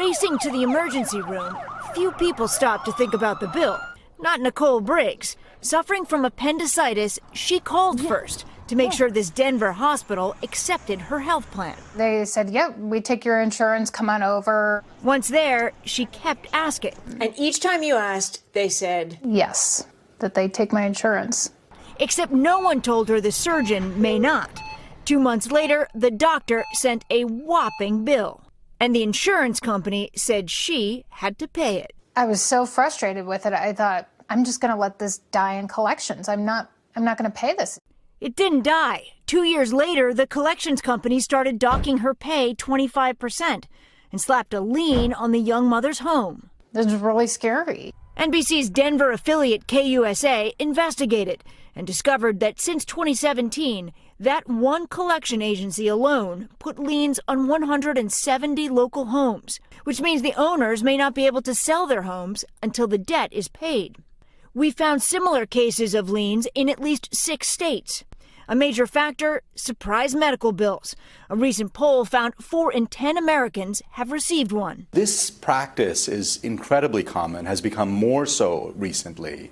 racing to the emergency room, few people stopped to think about the bill. Not Nicole Briggs. Suffering from appendicitis, she called first to make sure this Denver hospital accepted her health plan. They said, yep, we take your insurance, come on over. Once there, she kept asking. And each time you asked, they said, yes, that they take my insurance. Except no one told her the surgeon may not. 2 months later, the doctor sent a whopping bill. And the insurance company said she had to pay it. I was so frustrated with it. I thought, I'm just going to let this die in collections. I'm not going to pay this. It didn't die. 2 years later, the collections company started docking her pay 25% and slapped a lien on the young mother's home. This was really scary. NBC's Denver affiliate KUSA investigated and discovered that since 2017, that one collection agency alone put liens on 170 local homes, which means the owners may not be able to sell their homes until the debt is paid. We found similar cases of liens in at least 6 states. A major factor, surprise medical bills. A recent poll found 4 in 10 Americans have received one. This practice is incredibly common, has become more so recently,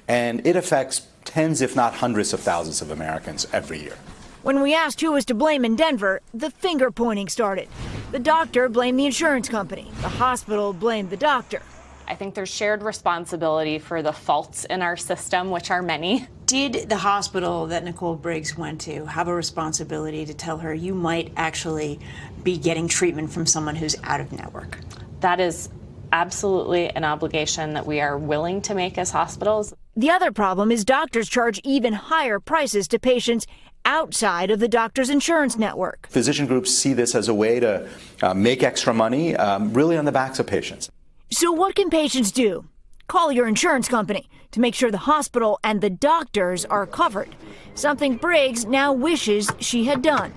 and it affects tens, if not hundreds of thousands of Americans every year. When we asked who was to blame in Denver, the finger pointing started. The doctor blamed the insurance company. The hospital blamed the doctor. I think there's shared responsibility for the faults in our system, which are many. did the hospital that Nicole Briggs went to have a responsibility to tell her you might actually be getting treatment from someone who's out of network? That is absolutely an obligation that we are willing to make as hospitals. The other problem is doctors charge even higher prices to patients outside of the doctor's insurance network. Physician groups see this as a way to make extra money, really on the backs of patients. So what can patients do? Call your insurance company to make sure the hospital and the doctors are covered, something Briggs now wishes she had done.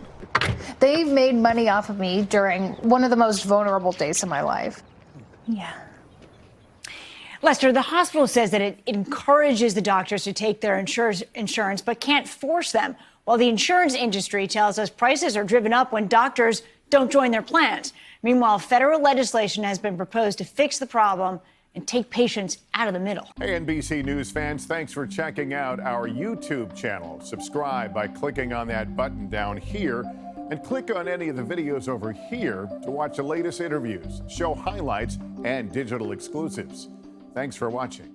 They made money off of me during one of the most vulnerable days of my life. Yeah. Lester, the hospital says that it encourages the doctors to take their insurance, but can't force them, while the insurance industry tells us prices are driven up when doctors don't join their plans. Meanwhile, federal legislation has been proposed to fix the problem and take patients out of the middle. Hey, NBC News fans, thanks for checking out our YouTube channel. Subscribe by clicking on that button down here and click on any of the videos over here to watch the latest interviews, show highlights, and digital exclusives. Thanks for watching.